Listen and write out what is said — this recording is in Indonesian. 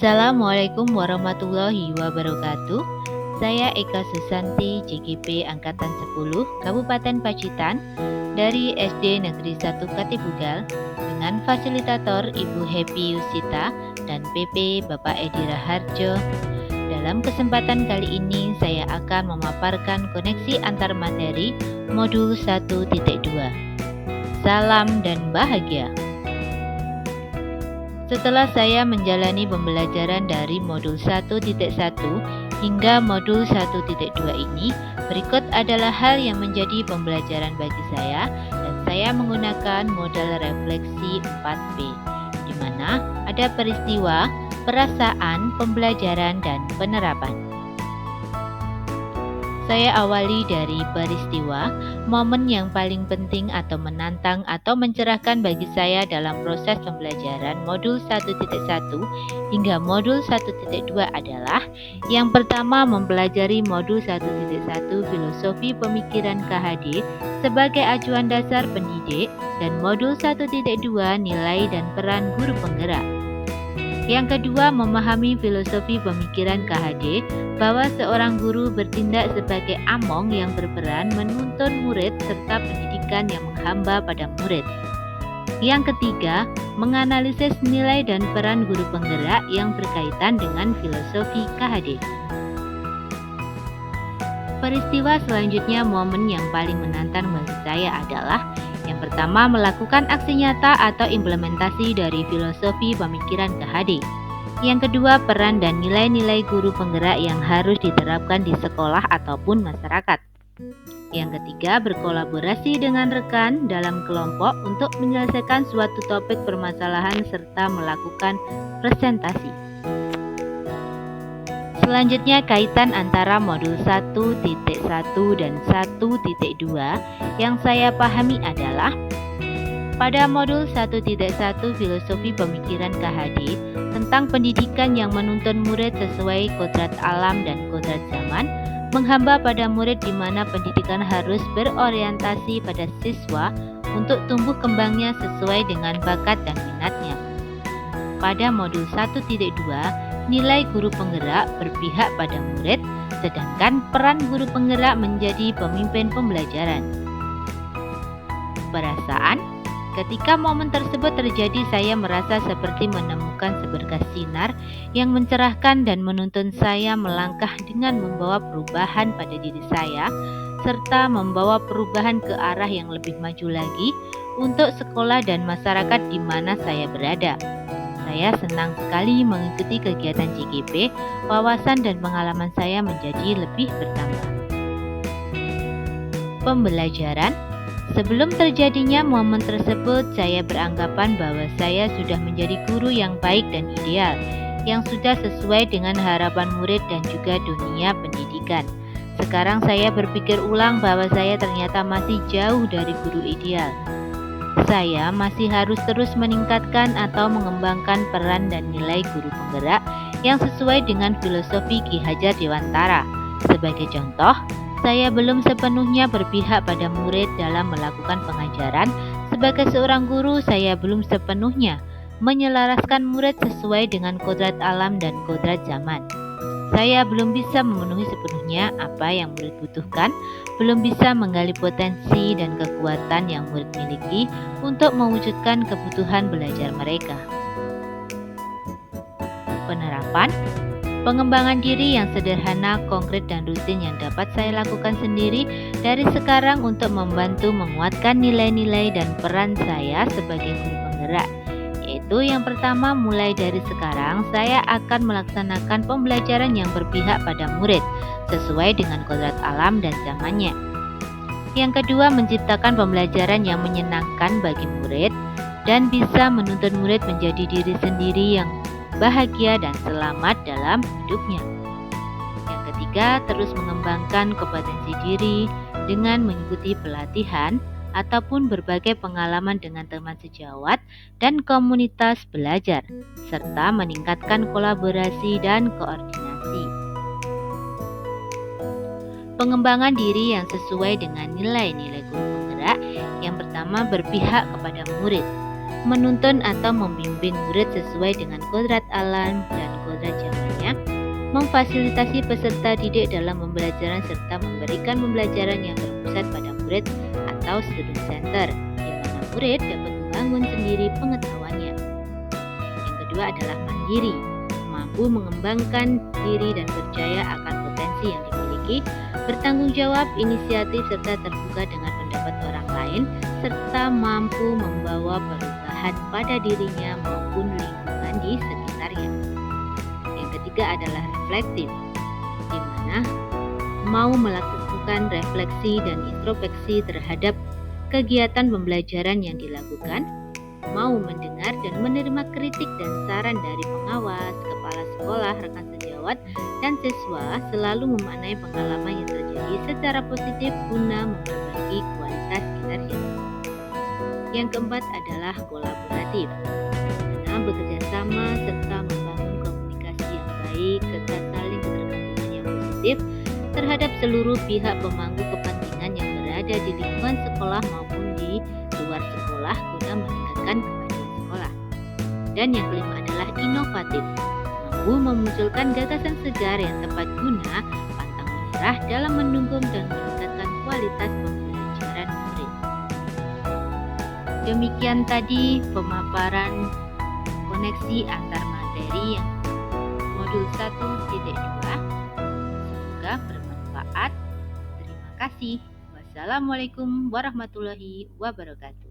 Assalamualaikum warahmatullahi wabarakatuh. Saya Eka Susanti, JGP Angkatan 10, Kabupaten Pacitan, dari SD Negeri 1 Katipugal, dengan fasilitator Ibu Happy Yusita dan PP Bapak Edi Raharjo. Dalam kesempatan kali ini, saya akan memaparkan koneksi antar materi modul 1.2. Salam dan bahagia. Setelah saya menjalani pembelajaran dari modul 1.1 hingga modul 1.2 ini, berikut adalah hal yang menjadi pembelajaran bagi saya, dan saya menggunakan model refleksi 4P, di mana ada peristiwa, perasaan, pembelajaran, dan penerapan. Saya awali dari peristiwa, momen yang paling penting atau menantang atau mencerahkan bagi saya dalam proses pembelajaran modul 1.1 hingga modul 1.2 adalah yang pertama, mempelajari modul 1.1 filosofi pemikiran KHD sebagai acuan dasar pendidik, dan modul 1.2 nilai dan peran guru penggerak. Yang kedua, memahami filosofi pemikiran KHD bahwa seorang guru bertindak sebagai among yang berperan menuntun murid serta pendidikan yang menghamba pada murid. Yang ketiga, menganalisis nilai dan peran guru penggerak yang berkaitan dengan filosofi KHD. Peristiwa selanjutnya, momen yang paling menantang bagi saya adalah yang pertama, melakukan aksi nyata atau implementasi dari filosofi pemikiran KHD. Yang kedua, peran dan nilai-nilai guru penggerak yang harus diterapkan di sekolah ataupun masyarakat. Yang ketiga, berkolaborasi dengan rekan dalam kelompok untuk menyelesaikan suatu topik permasalahan serta melakukan presentasi. Selanjutnya, kaitan antara modul 1.1 dan 1.2 yang saya pahami adalah pada modul 1.1 filosofi pemikiran KHD tentang pendidikan yang menuntun murid sesuai kodrat alam dan kodrat zaman, menghamba pada murid di mana pendidikan harus berorientasi pada siswa untuk tumbuh kembangnya sesuai dengan bakat dan minatnya. Pada modul 1.2, nilai guru penggerak berpihak pada murid, sedangkan peran guru penggerak menjadi pemimpin pembelajaran. Perasaan, ketika momen tersebut terjadi, saya merasa seperti menemukan seberkas sinar yang mencerahkan dan menuntun saya melangkah dengan membawa perubahan pada diri saya, serta membawa perubahan ke arah yang lebih maju lagi untuk sekolah dan masyarakat di mana saya berada. Saya senang sekali mengikuti kegiatan JGP, wawasan dan pengalaman saya menjadi lebih bertambah. Pembelajaran. Sebelum terjadinya momen tersebut, saya beranggapan bahwa saya sudah menjadi guru yang baik dan ideal, yang sudah sesuai dengan harapan murid dan juga dunia pendidikan. Sekarang saya berpikir ulang bahwa saya ternyata masih jauh dari guru ideal. Saya masih harus terus meningkatkan atau mengembangkan peran dan nilai guru penggerak yang sesuai dengan filosofi Ki Hajar Dewantara. Sebagai contoh, saya belum sepenuhnya berpihak pada murid dalam melakukan pengajaran. Sebagai seorang guru, saya belum sepenuhnya menyelaraskan murid sesuai dengan kodrat alam dan kodrat zaman. Saya belum bisa memenuhi sepenuhnya apa yang murid butuhkan, belum bisa menggali potensi dan kekuatan yang murid miliki untuk mewujudkan kebutuhan belajar mereka. Penerapan, pengembangan diri yang sederhana, konkret, dan rutin yang dapat saya lakukan sendiri dari sekarang untuk membantu menguatkan nilai-nilai dan peran saya sebagai guru penggerak. Yaitu yang pertama, mulai dari sekarang saya akan melaksanakan pembelajaran yang berpihak pada murid sesuai dengan kodrat alam dan zamannya. Yang kedua, menciptakan pembelajaran yang menyenangkan bagi murid dan bisa menuntun murid menjadi diri sendiri yang bahagia dan selamat dalam hidupnya. Yang ketiga, terus mengembangkan kompetensi diri dengan mengikuti pelatihan ataupun berbagai pengalaman dengan teman sejawat dan komunitas belajar, serta meningkatkan kolaborasi dan koordinasi. Pengembangan diri yang sesuai dengan nilai-nilai guru penggerak. Yang pertama, berpihak kepada murid. menuntun atau membimbing murid sesuai dengan kodrat alam dan kodrat zamannya, memfasilitasi peserta didik dalam pembelajaran serta memberikan pembelajaran yang berpusat pada murid atau student center, di mana murid dapat membangun sendiri pengetahuannya. Yang kedua adalah mandiri, mampu mengembangkan diri dan percaya akan potensi yang dimiliki, bertanggung jawab, inisiatif, serta terbuka dengan pendapat orang lain, serta mampu membawa perubahan pada dirinya maupun lingkungan di sekitarnya. Yang ketiga adalah reflektif, di mana mau melakukan refleksi dan introspeksi terhadap kegiatan pembelajaran yang dilakukan, mau mendengar dan menerima kritik dan saran dari pengawas, kepala sekolah, rekan sejawat, dan siswa, selalu memaknai pengalaman yang terjadi secara positif guna memperbaiki kualitas kinerja. Yang keempat adalah kolaboratif, karena bekerja sama serta membangun komunikasi yang baik serta saling ketergantungan yang positif terhadap seluruh pihak pemangku kepentingan yang berada di lingkungan sekolah maupun di luar sekolah guna meningkatkan kemajuan sekolah. Dan yang kelima adalah inovatif, mampu memunculkan gagasan segar yang tepat guna pantang menyerah dalam mendukung dan meningkatkan kualitas pembelajaran murid. Demikian tadi pemaparan koneksi antar materi yang modul 1.2. Semoga bermanfaat. Terima kasih. Wassalamualaikum warahmatullahi wabarakatuh.